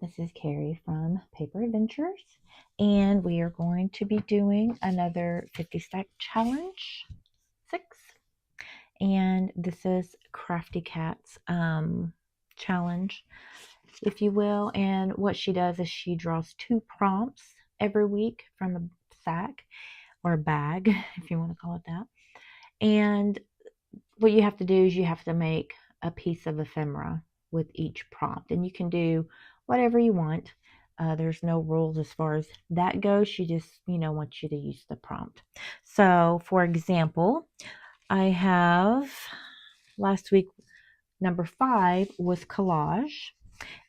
This is Carrie from Paper Adventures, and we are going to be doing another 50 stack challenge 6. And this is CraftyCats challenge, if you will. And what she does is she draws 2 prompts every week from a sack or a bag, if you want to call it that. And what you have to do is you have to make a piece of ephemera with each prompt, and you can do whatever you want. There's no rules as far as that goes. She just, wants you to use the prompt. So, for example, I have last week, number 5 was collage,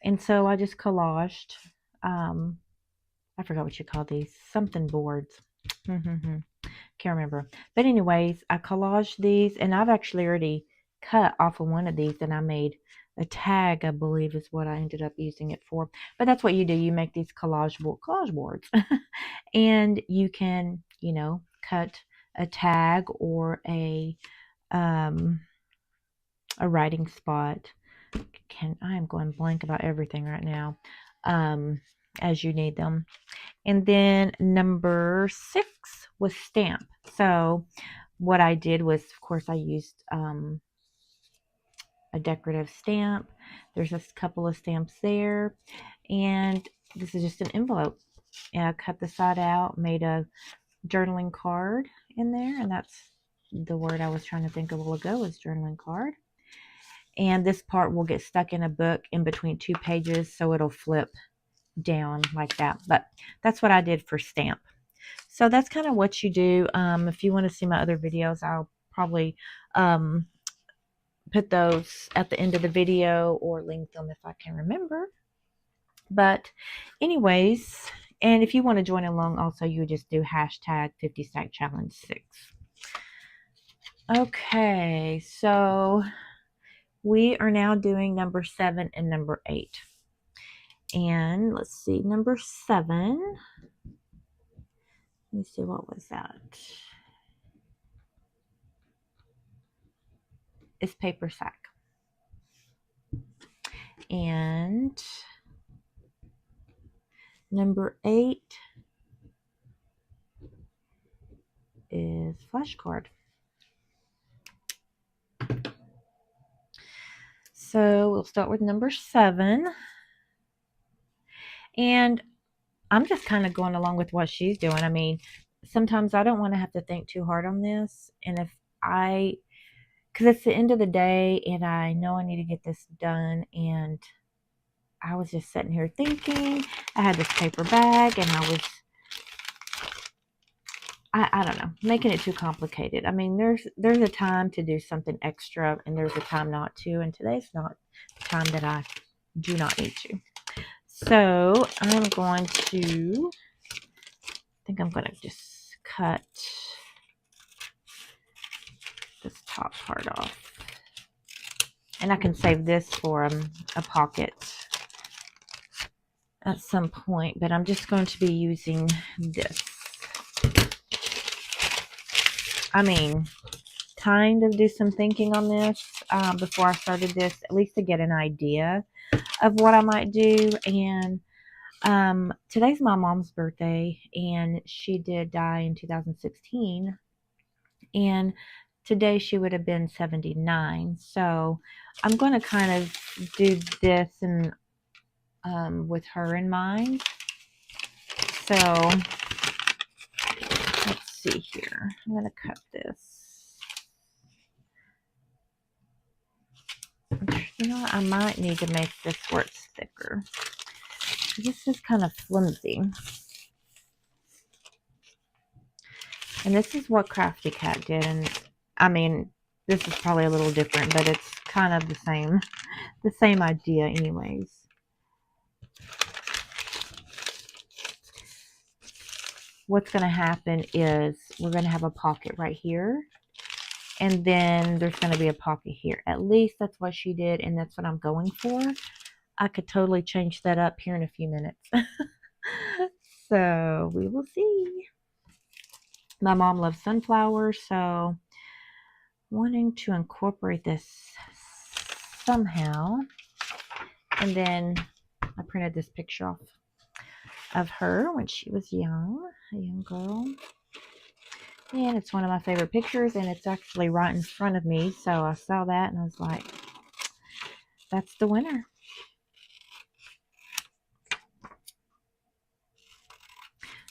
and so I just collaged. I forgot what you call these, something boards. Can't remember. But anyways, I collaged these, and I've actually already cut off of one of these, and I made a tag, I believe is what I ended up using it for. But that's what you do. You make these collage boards. And you can, cut a tag or a writing spot. I am going blank about everything right now. As you need them. And then number 6 was stamp. So what I did was, of course, I used a decorative stamp. There's a couple of stamps there. And this is just an envelope. And I cut the side out, made a journaling card in there. And that's the word I was trying to think of a while ago, was journaling card. And this part will get stuck in a book in between 2 pages, so it'll flip down like that. But that's what I did for stamp. So that's kind of what you do. If you want to see my other videos, I'll probably put those at the end of the video or link them if I can remember. But anyways, and if you want to join along also, you would just do hashtag 50 stack challenge 6. Okay, so we are now doing number 7 and number 8. And let's see, number 7. Let me see, what was that? It's paper sack. And number 8 is flashcard. So we'll start with number 7. And I'm just kind of going along with what she's doing. I mean, sometimes I don't want to have to think too hard on this. And because it's the end of the day and I know I need to get this done. And I was just sitting here thinking, I had this paper bag and I don't know, making it too complicated. I mean, there's a time to do something extra and there's a time not to. And today's not the time that I do not need to. So I'm going to, just cut this top part off. And I can save this for a pocket at some point, but I'm just going to be using this. I mean, kind of do some thinking on this before I started this, at least to get an idea of what I might do. And today's my mom's birthday, and she did die in 2016, and today she would have been 79. So I'm going to kind of do this and with her in mind. So let's see here. I'm going to cut this. You know what? I might need to make this where it's thicker. This is kind of flimsy. And this is what CraftyCat did. And I mean, this is probably a little different, but it's kind of the same idea anyways. What's going to happen is we're going to have a pocket right here. And then there's going to be a pocket here. At least that's what she did, and that's what I'm going for. I could totally change that up here in a few minutes. So we will see. My mom loves sunflowers, so wanting to incorporate this somehow. And then I printed this picture off of her when she was young, a young girl. And it's one of my favorite pictures, and it's actually right in front of me. So I saw that and I was like, that's the winner.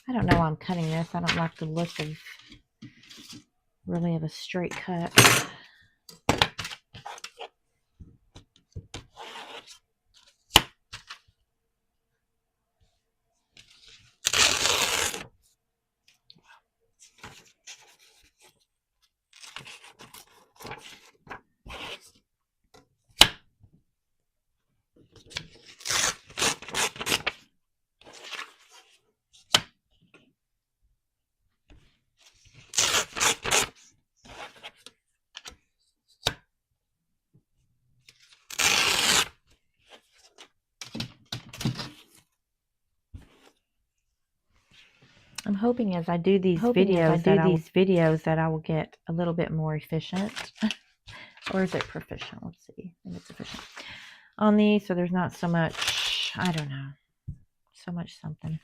I don't know why I'm cutting this. I don't like the look of really of a straight cut. I'm hoping as I do these videos that I will get a little bit more efficient. Or is it proficient? Let's see. I think it's efficient on these, so there's not so much, I don't know, so much something.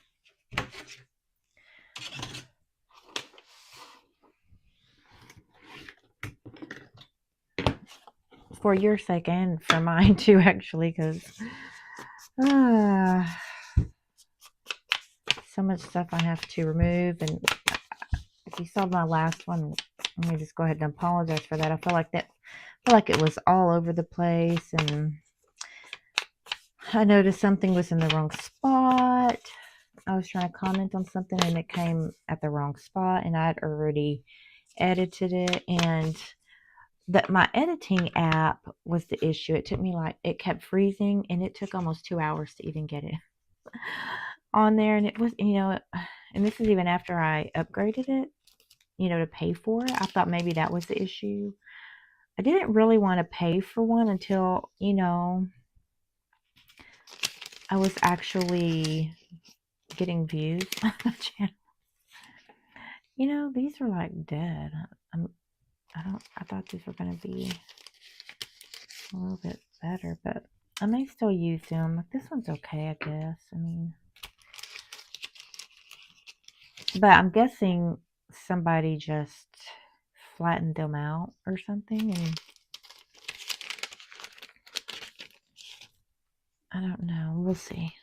For your sake and for mine too, actually, because so much stuff I have to remove. And if you saw my last one, let me just go ahead and apologize for that. I feel like it was all over the place, and I noticed something was in the wrong spot. I was trying to comment on something and it came at the wrong spot, and I'd already edited it, and that my editing app was the issue. It took me it kept freezing, and it took almost 2 hours to even get it on there. And it was, and this is even after I upgraded it, to pay for it. I thought maybe that was the issue. I didn't really want to pay for one until, I was actually getting views on the channel. These are like dead. I thought these were going to be a little bit better, but I may still use them. Like, this one's okay, I guess. I mean, but I'm guessing somebody just flattened them out or something, and I don't know. We'll see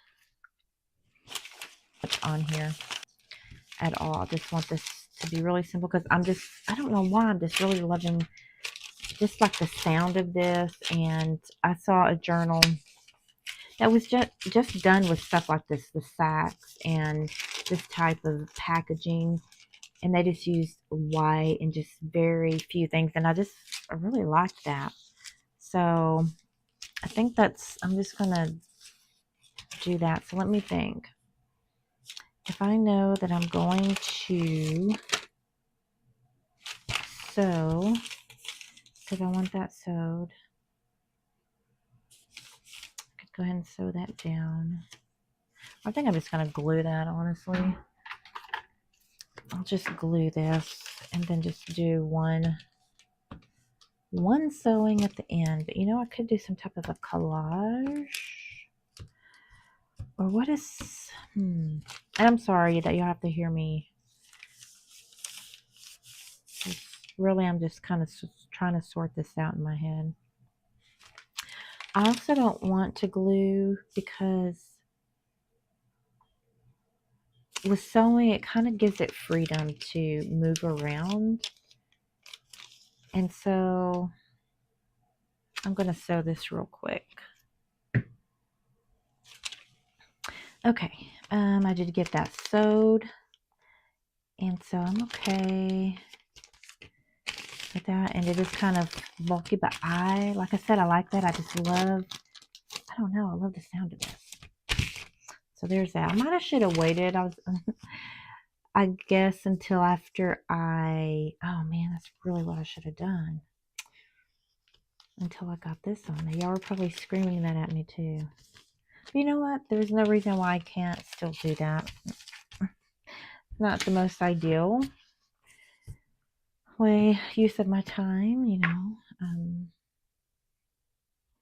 what's on here at all. I just want this to be really simple because I don't know why, I'm just really loving just like the sound of this. And I saw a journal that was just done with stuff like this, the sacks and this type of packaging, and they just used white and just very few things, and I really liked that. So I think I'm just gonna do that. So let me think. If I know that I'm going to sew, because I want that sewed, I could go ahead and sew that down. I think I'm just going to glue that, honestly. I'll just glue this and then just do one sewing at the end. But I could do some type of a collage. Or what is... And I'm sorry that you'll have to hear me. Really, I'm just kind of trying to sort this out in my head. I also don't want to glue because with sewing, it kind of gives it freedom to move around. And so I'm going to sew this real quick. Okay, I did get that sewed. And so I'm okay with that. And it is kind of bulky, but like I said, I like that. I don't know, I love the sound of this. So there's that. I should have waited. I guess until after oh man, that's really what I should have done. Until I got this on there. Y'all were probably screaming that at me too. But you know what? There's no reason why I can't still do that. Not the most ideal use of my time,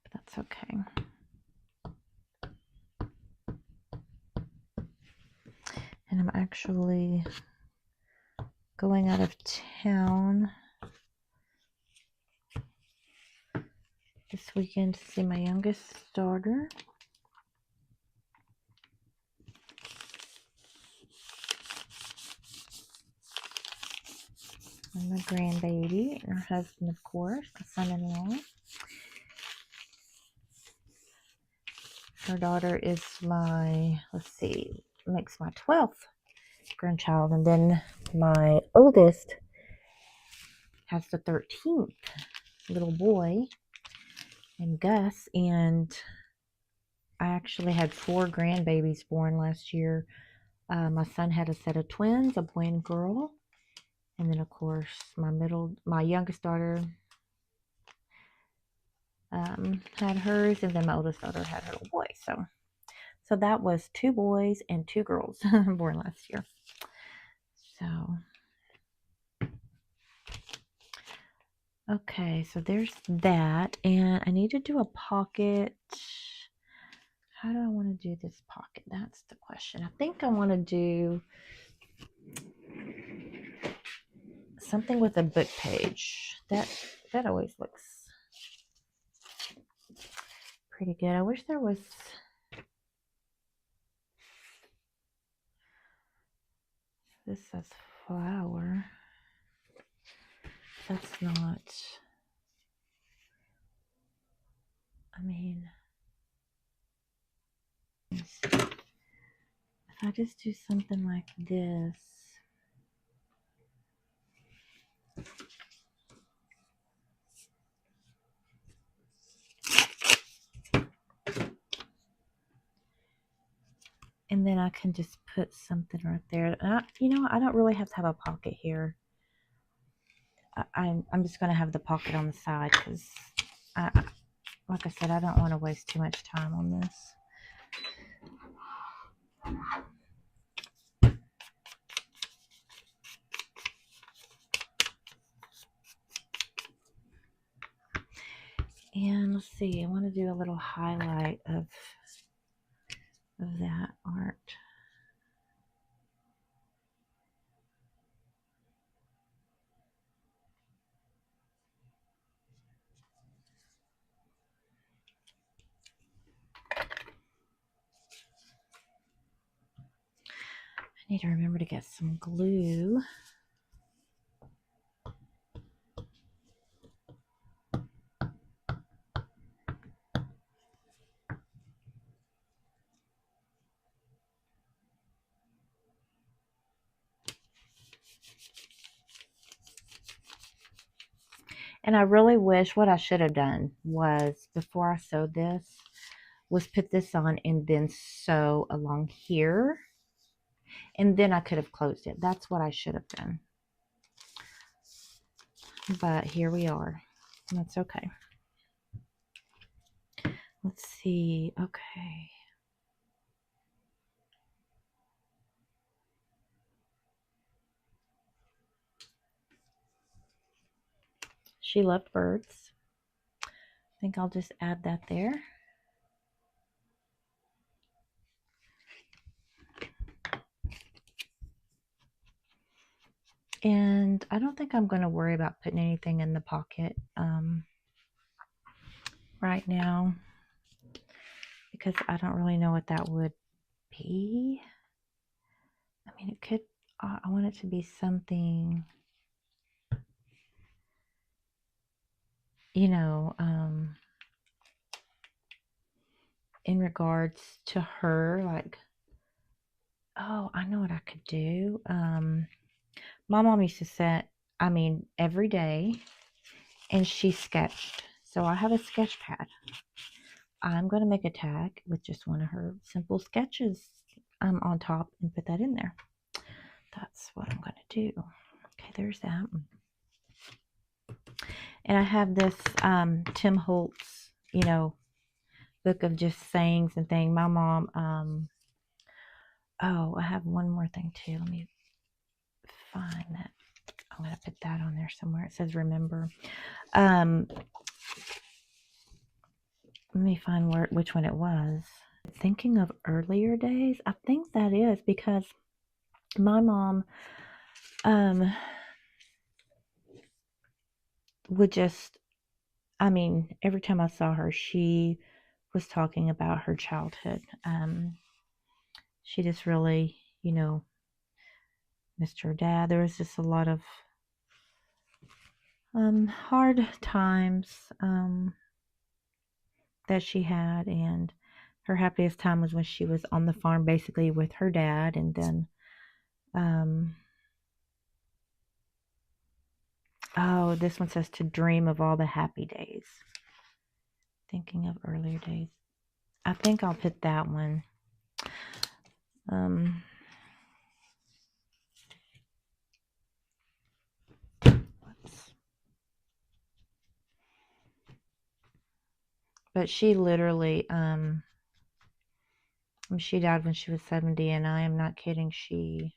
but that's okay. And I'm actually going out of town this weekend to see my youngest daughter. And my grandbaby, and her husband, of course, my son-in-law. Her daughter is my, let's see, makes my 12th grandchild. And then my oldest has the 13th little boy, and Gus. And I actually had 4 grandbabies born last year. My son had a set of twins, a boy and girl. And then, of course, my youngest daughter had hers, and then my oldest daughter had her little boy. So that was 2 boys and 2 girls born last year. So, okay, so there's that. And I need to do a pocket. How do I want to do this pocket? That's the question. I think I want to do something with a book page. That always looks pretty good. I wish there was... This says flower. That's not... I mean... If I just do something like this... And then I can just put something right there. You know, I don't really have to have a pocket here. I'm just going to have the pocket on the side because, like I said, I don't want to waste too much time on this. And let's see, I want to do a little highlight of that art. I need to remember to get some glue. And I really wish, what I should have done was, before I sewed this, was put this on and then sew along here. And then I could have closed it. That's what I should have done. But here we are. That's okay. Let's see. Okay. She loved birds. I think I'll just add that there. And I don't think I'm going to worry about putting anything in the pocket right now, because I don't really know what that would be. I mean, it could, I want it to be something, you know, in regards to her, like, oh, I know what I could do. My mom used to set, I mean, every day, and she sketched. So I have a sketch pad. I'm going to make a tag with just one of her simple sketches on top and put that in there. That's what I'm going to do. Okay, there's that. And I have this Tim Holtz, you know, book of just sayings and things. My mom, oh, I have one more thing too. Let me find that. I'm going to put that on there somewhere. It says remember. Let me find which one it was. Thinking of earlier days. I think that is because my mom would just, I mean, every time I saw her, she was talking about her childhood. She just really, missed her dad. There was just a lot of hard times that she had, and her happiest time was when she was on the farm basically with her dad. And then oh, this one says to dream of all the happy days, thinking of earlier days. I think I'll put that one. But she literally she died when she was 70, and I am not kidding. She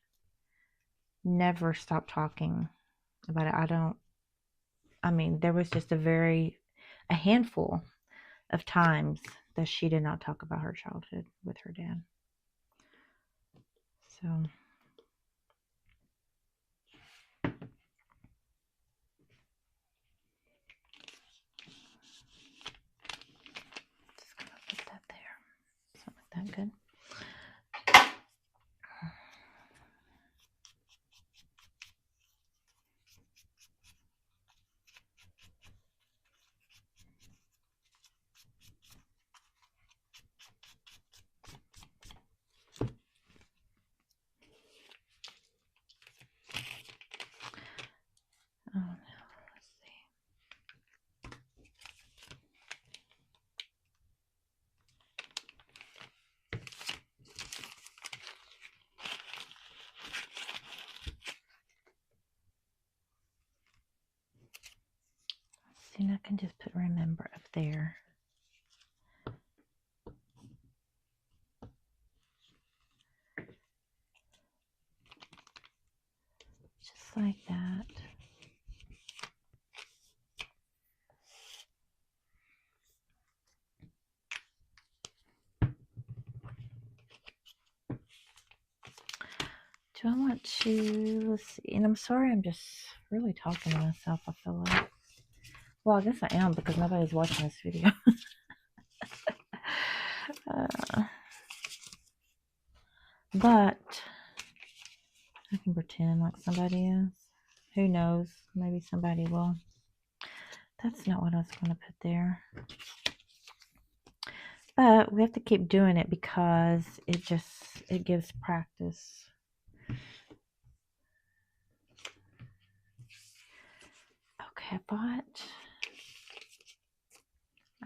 never stopped talking about it. I mean, there was just a handful of times that she did not talk about her childhood with her dad. So, just gonna put that there. Something like that, good. Oh, no. Let's see. See, and I can just put remember up there. Just like that. Do I want to, let's see, and I'm sorry, I'm just really talking to myself, I feel like. Well, I guess I am, because nobody's watching this video. But I can pretend like somebody is. Who knows? Maybe somebody will. That's not what I was going to put there. But we have to keep doing it because it gives practice. Okay,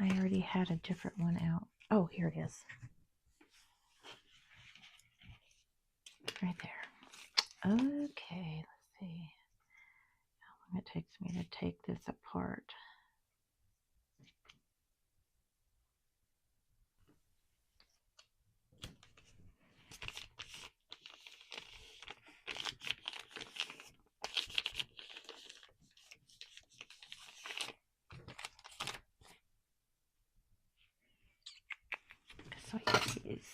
I already had a different one out. Oh, here it is. Right there. Okay, let's see how long it takes me to take this apart. So I use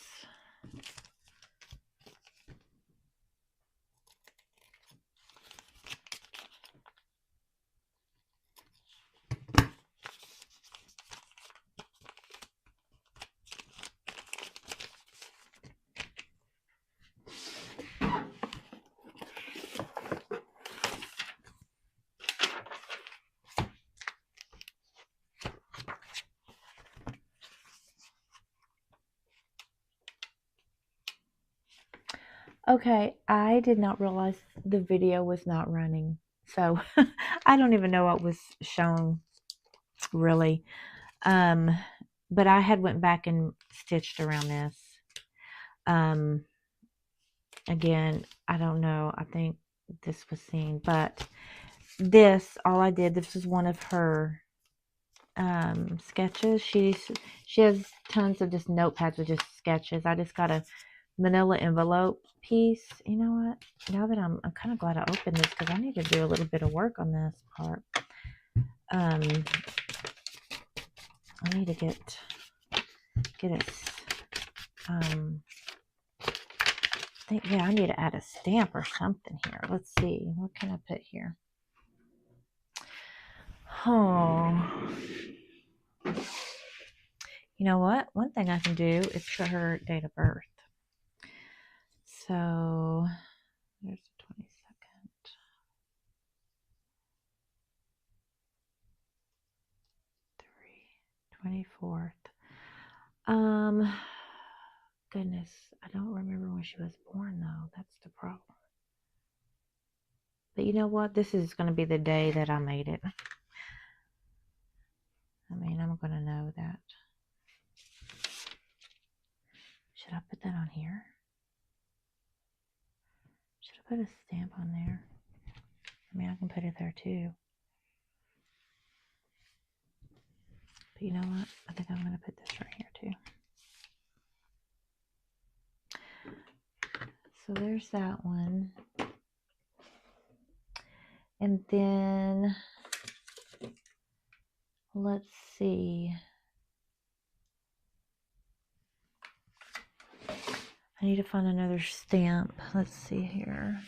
Okay, I did not realize the video was not running. So I don't even know what was shown really. But I had went back and stitched around this. Again, I don't know. I think this was seen, but all I did, this was one of her sketches. She has tons of just notepads with just sketches. I just got a manila envelope piece. You know what? Now that I'm kind of glad I opened this, because I need to do a little bit of work on this part. I need to get it think, yeah, I need to add a stamp or something here. Let's see. What can I put here? Oh. You know what? One thing I can do is put her date of birth. So, there's the 22nd. 24th. Goodness, I don't remember when she was born though. That's the problem. But you know what? This is going to be the day that I made it. I mean, I'm going to know that. Should I put that on here? Should I put a stamp on there? I mean, I can put it there too. But you know what? I think I'm going to put this right here too. So there's that one. And then, let's see. I need to find another stamp. Let's see here.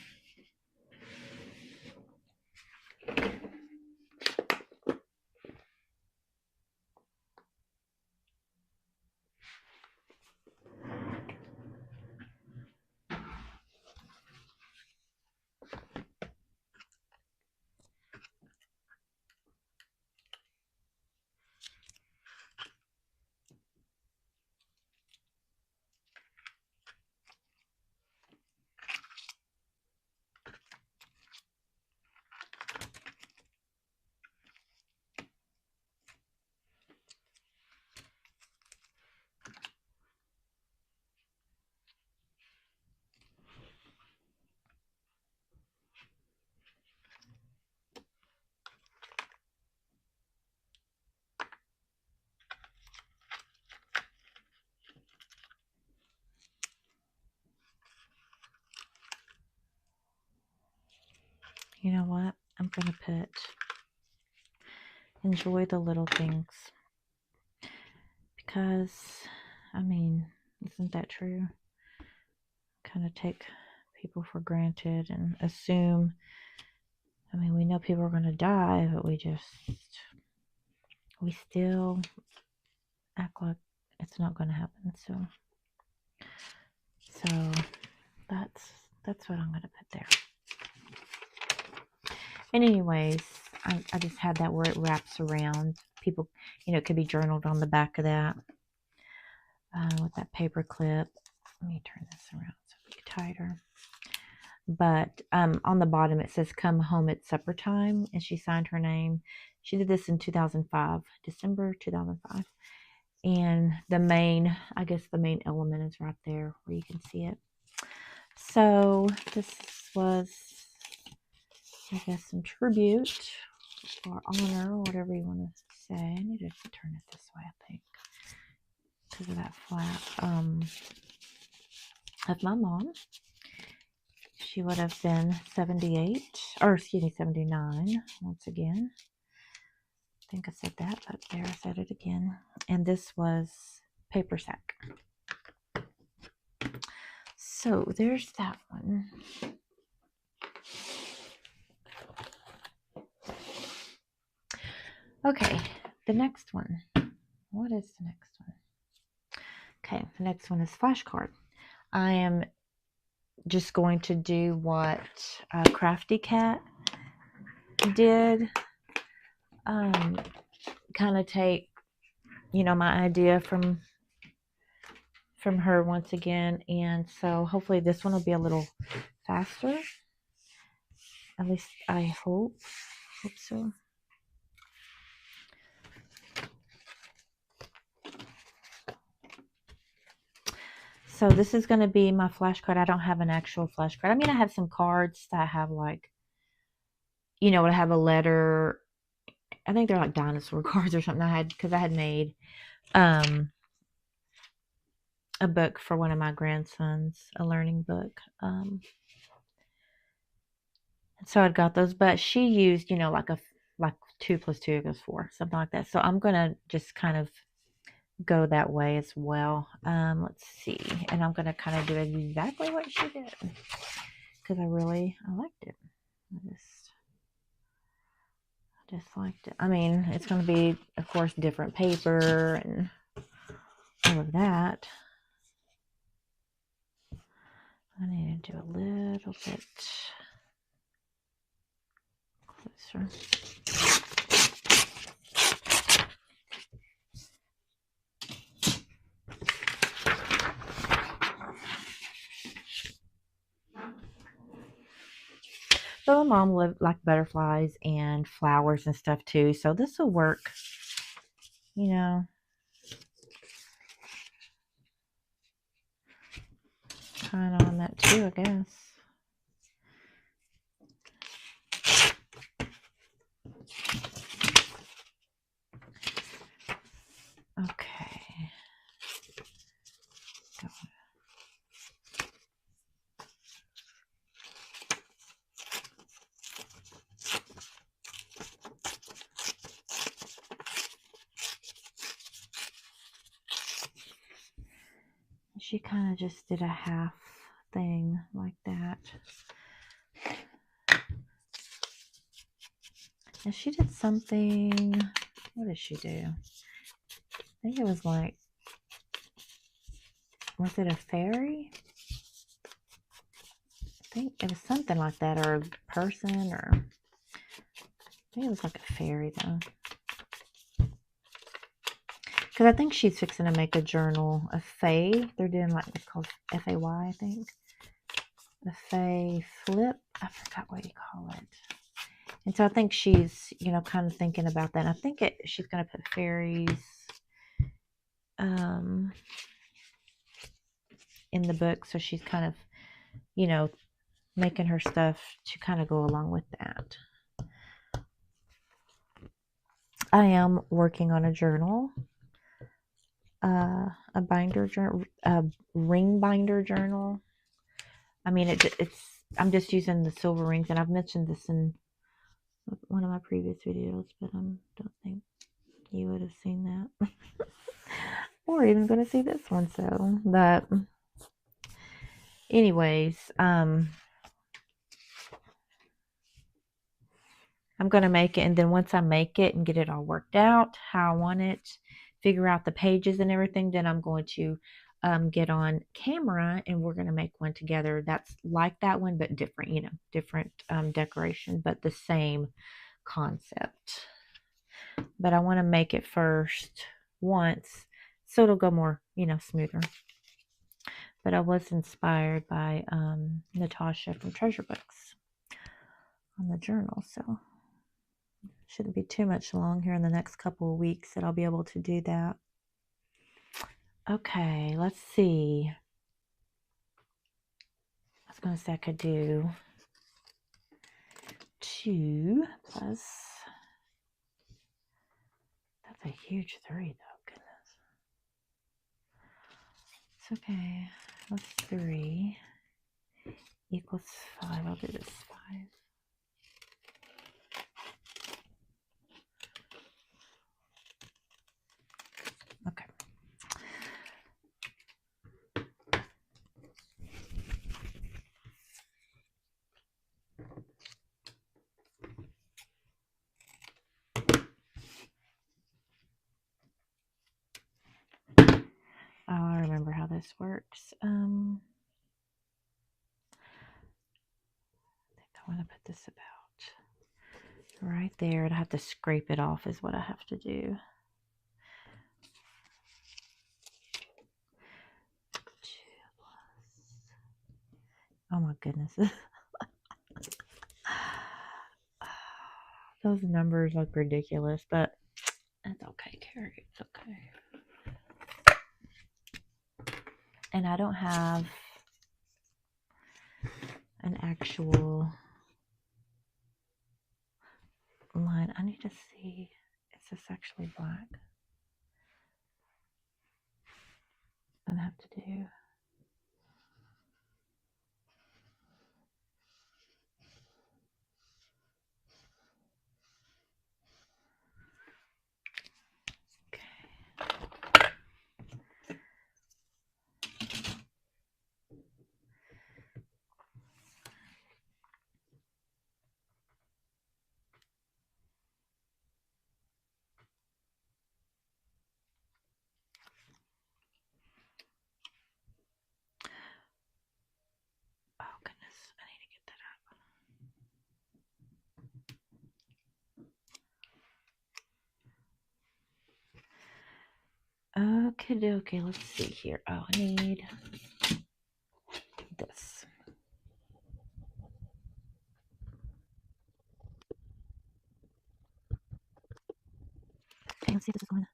You know what? I'm going to put enjoy the little things. Because, I mean, isn't that true? Kind of take people for granted and assume, I mean, we know people are going to die, but we still act like it's not going to happen. So that's what I'm going to put there. And anyways, I just had that where it wraps around. People, it could be journaled on the back of that with that paper clip. Let me turn this around so it's tighter. But on the bottom it says "Come home at supper time," and she signed her name. She did this in 2005, December 2005. And the main element is right there where you can see it. So this was, I guess, some tribute or honor, or whatever you want to say. I need to turn it this way, I think, because of that flap. Of my mom. She would have been 78, or excuse me, 79, once again. I think I said that, but there, I said it again. And this was paper sack. So there's that one. Okay, the next one. What is the next one? Okay, the next one is flashcard. I am just going to do what CraftyCat did. Kind of take, my idea from her once again, and so hopefully this one will be a little faster. At least I hope so. So this is going to be my flashcard. I don't have an actual flashcard. I mean, I have some cards that have like, I have a letter. I think they're like dinosaur cards or something I had, because I had made a book for one of my grandsons, a learning book. And so I'd got those, but she used, like 2 + 2 = 4, something like that. So I'm going to just kind of go that way as well. Let's see. And I'm going to kind of do exactly what she did because I liked it. I just liked it. I mean, it's going to be, of course, different paper and all of that. I need to do a little bit closer. So my mom lived like butterflies and flowers and stuff too. So this will work, you know, kind of on that too, I guess. Okay. She kind of just did a half thing like that. And she did something, what did she do? I think it was like, was it a fairy? I think it was something like that, or a person, or I think it was like a fairy though. Because I think she's fixing to make a journal, a Faye. They're doing like what's called FAY, I think. The Faye flip. I forgot what you call it. And so I think she's, you know, kind of thinking about that. And I think she's going to put fairies in the book. So she's kind of, you know, making her stuff to kind of go along with that. I am working on a journal. A binder journal, a ring binder journal. I mean, I'm just using the silver rings, and I've mentioned this in one of my previous videos, but I don't think you would have seen that or even going to see this one. So, but anyways, I'm going to make it, and then once I make it and get it all worked out how I want it, figure out the pages and everything, then I'm going to get on camera and we're going to make one together that's like that one but different, you know, different decoration but the same concept. But I want to make it first once so it'll go more, you know, smoother. But I was inspired by Natasha from Treasure Books on the journal, so shouldn't be too much long here in the next couple of weeks that I'll be able to do that. Okay, let's see. I was going to say I could do 2 plus. That's a huge 3 though, goodness. It's okay. Plus 3 equals 5. I'll do this 5. Okay. Oh, I remember how this works. I think I want to put this about right there. I'd have to scrape it off is what I have to do. Oh my goodness. Those numbers look ridiculous, but it's okay, Carrie. It's okay. And I don't have an actual line. I need to see, is this actually black? I have to do. Okay. Okay, let's see here. Oh, I need this. Okay, let's see if this is going.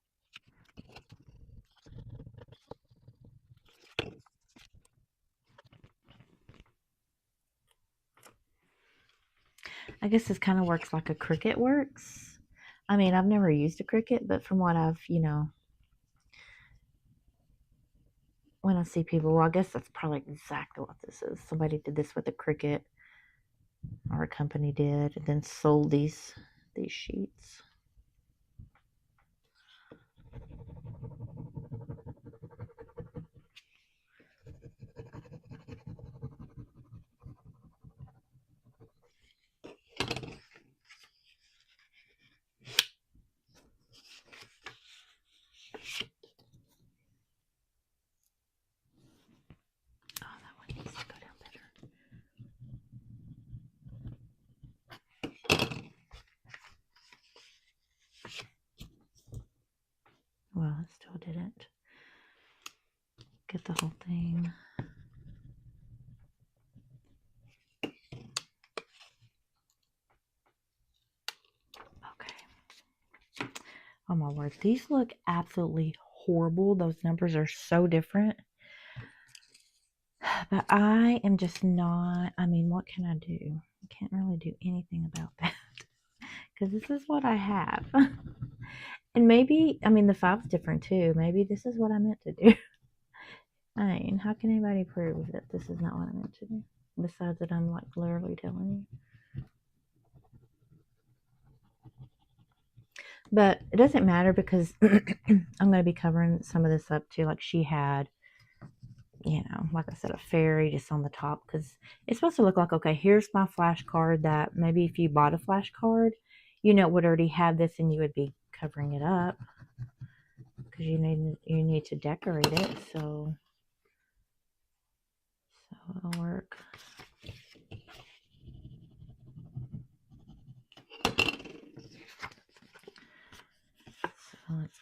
I guess this kind of works like a Cricut works. I mean, I've never used a Cricut, but from what I've, when I see people, well, I guess that's probably exactly what this is. Somebody did this with a Cricut, or a company did, and then sold these sheets. Oh, that one needs to go down better. Well, it still didn't get the whole thing. Okay. Oh my word, these look absolutely horrible. Those numbers are so different. But I am just not, I mean, what can I do? I can't really do anything about that. Because this is what I have. And maybe, I mean, the 5's different too. Maybe this is what I meant to do. I mean, how can anybody prove that this is not what I meant to do? Besides that I'm like literally telling you. But it doesn't matter because I'm going to be covering some of this up too. Like she had, like I said, a fairy just on the top. Because it's supposed to look like, okay, here's my flashcard that maybe if you bought a flashcard, it would already have this and you would be covering it up. Because you need to decorate it. So it'll work. So let's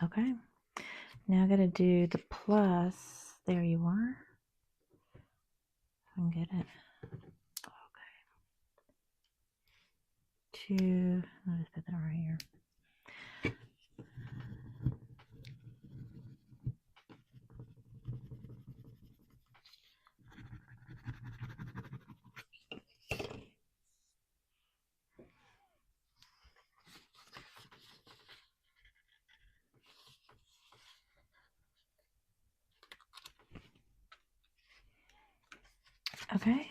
okay. Now I gotta do the plus. There you are. If I can get it. Okay. I'll just put that right here. Okay.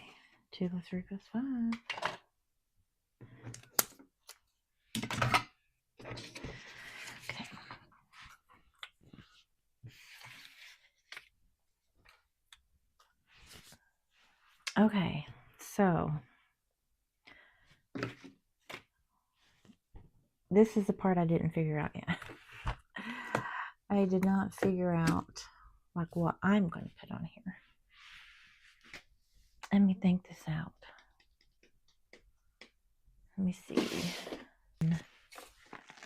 2 plus 3 plus 5. Okay, so this is the part I didn't figure out yet. I did not figure out like what I'm going to put on here. Let me think this out. Let me see.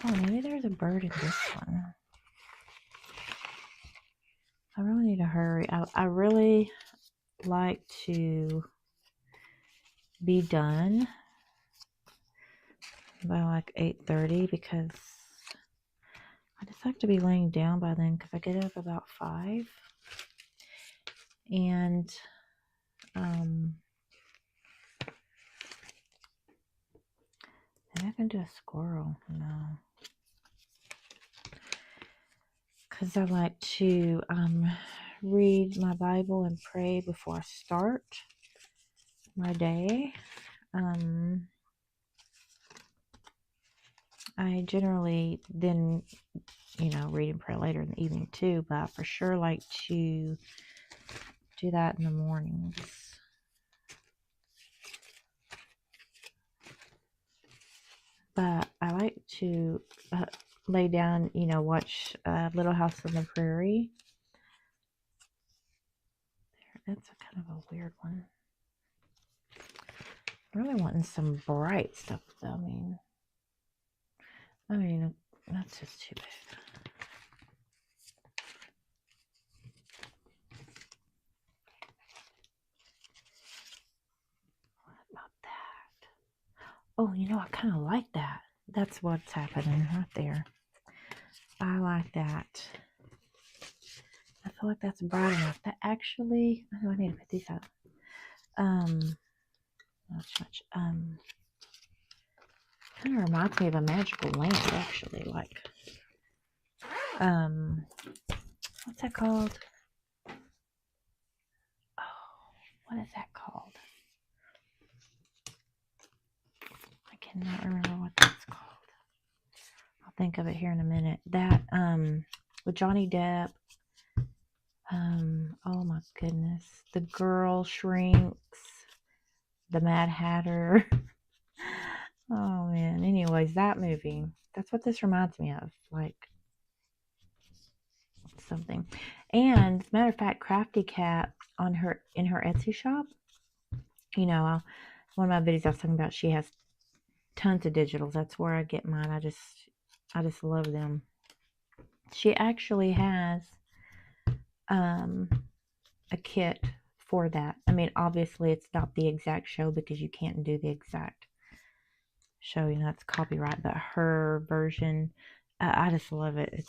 Oh, maybe there's a bird in this one. I really need to hurry. I really like to be done by like 8:30 because I just have to be laying down by then because I get up about 5. And maybe I can do a squirrel. No. Because I like to read my Bible and pray before I start my day. I generally then, read and pray later in the evening too, but I for sure like to do that in the mornings. But I like to lay down, watch Little House on the Prairie. It's a kind of a weird one. I'm really wanting some bright stuff though. I mean, that's just too big. What about that? Oh, you know, I kind of like that. That's what's happening right there. I like that. I feel like that's bright enough. That actually, I know I need to put these out. Not much. Kind of reminds me of a magical lamp, actually. Like, what's that called? Oh, what is that called? I cannot remember what that's called. I'll think of it here in a minute. That, with Johnny Depp. Oh my goodness. The Girl Shrinks. The Mad Hatter. Oh man. Anyways, that movie. That's what this reminds me of. Like something. And as a matter of fact, Crafty Cat in her Etsy shop. You know, one of my videos I was talking about, she has tons of digitals. That's where I get mine. I just love them. She actually has a kit for that. I mean, obviously it's not the exact show because you can't do the exact show, you know, it's copyright, but her version, I just love it.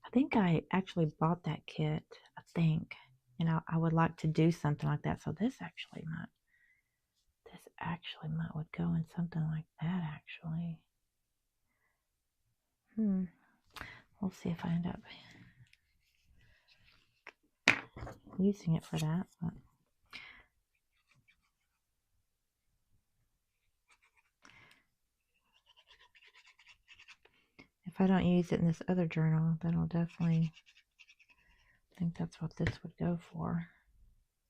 I think I actually bought that kit, I think, and I would like to do something like that. So this actually might would go in something like that, actually. We'll see if I end up using it for that. But if I don't use it in this other journal, then I'll definitely think that's what this would go for,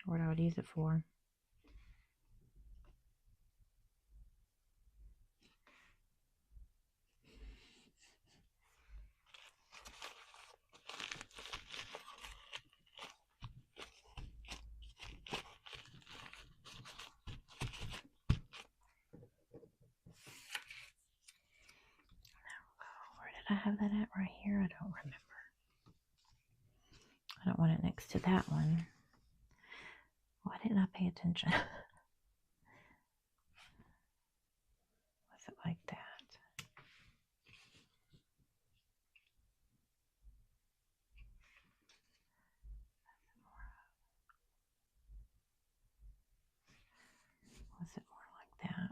or what I would use it for. I have that at right here? I don't remember. I don't want it next to that one. Why didn't I pay attention? Was it like that? Was it more like that?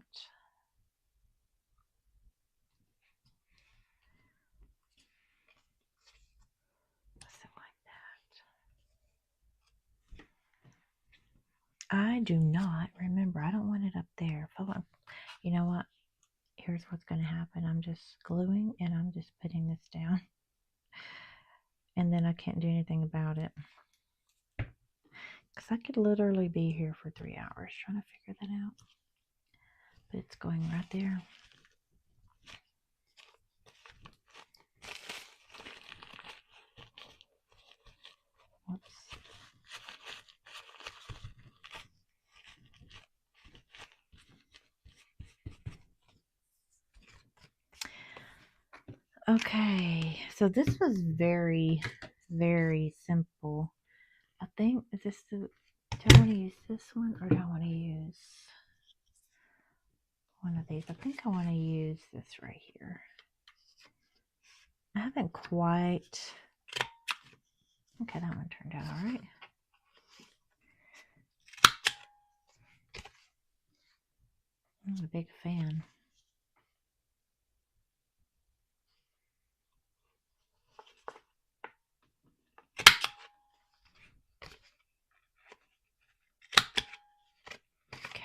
Was it like that? I do not remember. I don't want it up there. You know what? Here's what's going to happen. I'm just gluing and I'm just putting this down. And then I can't do anything about it. Because I could literally be here for 3 hours trying to figure that out. But it's going right there. Whoops. Okay, so this was very, very simple. I think, do I want to use this one or do I want to use one of these? I think I want to use this right here. I haven't quite, okay, that one turned out all right. I'm a big fan.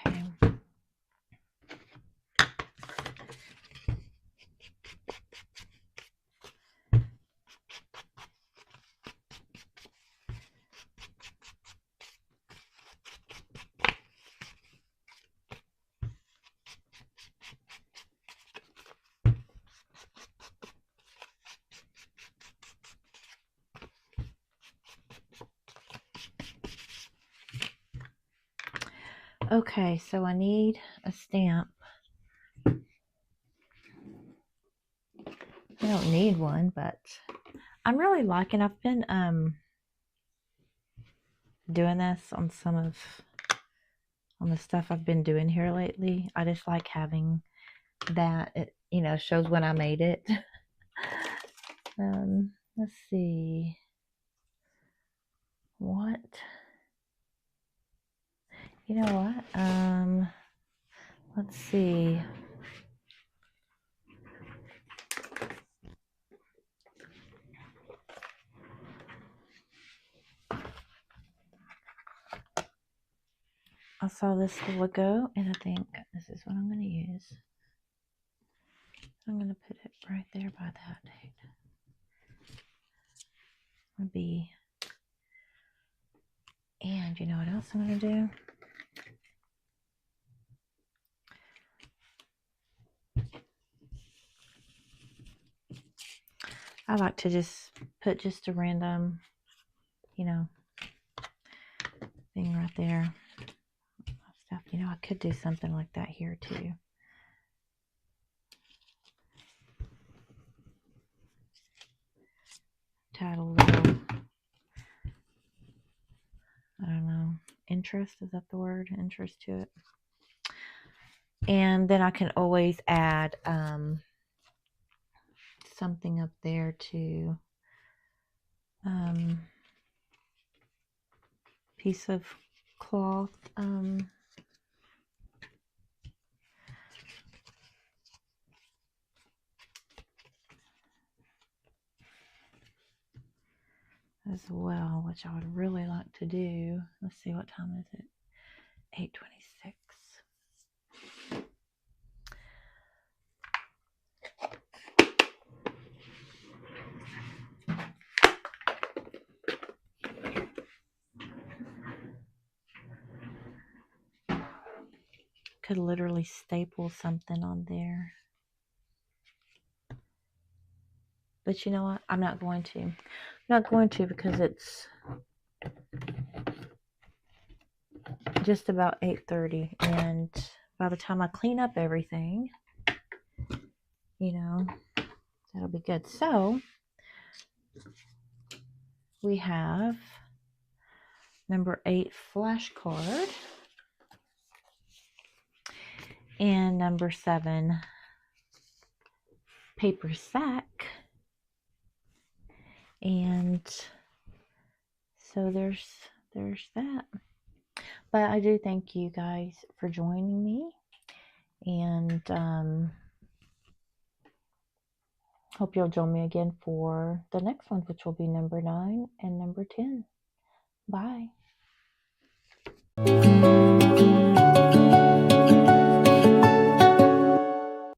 Okay. Okay, so I need a stamp. I don't need one, but I'm really liking. I've been doing this on the stuff I've been doing here lately. I just like having that. It, you know, shows when I made it. Let's see. What? You know what? Let's see. I saw this a while ago, and I think this is what I'm going to use. I'm going to put it right there by that date. And you know what else I'm going to do? I like to just put just a random, you know, thing right there. Stuff. You know, I could do something like that here too. To add a little, I don't know, interest, is that the word? Interest to it. And then I can always add something up there to piece of cloth. As well, which I would really like to do. Let's see, what time is it? 8:26. Could literally staple something on there. But you know what? I'm not going to. I'm not going to because it's just about 8:30, and by the time I clean up everything, you know, that'll be good. So we have number 8 flashcard and number 7 paper sack. And so there's that. But I do thank you guys for joining me, and hope you'll join me again for the next one, which will be number 9 and number 10. Bye.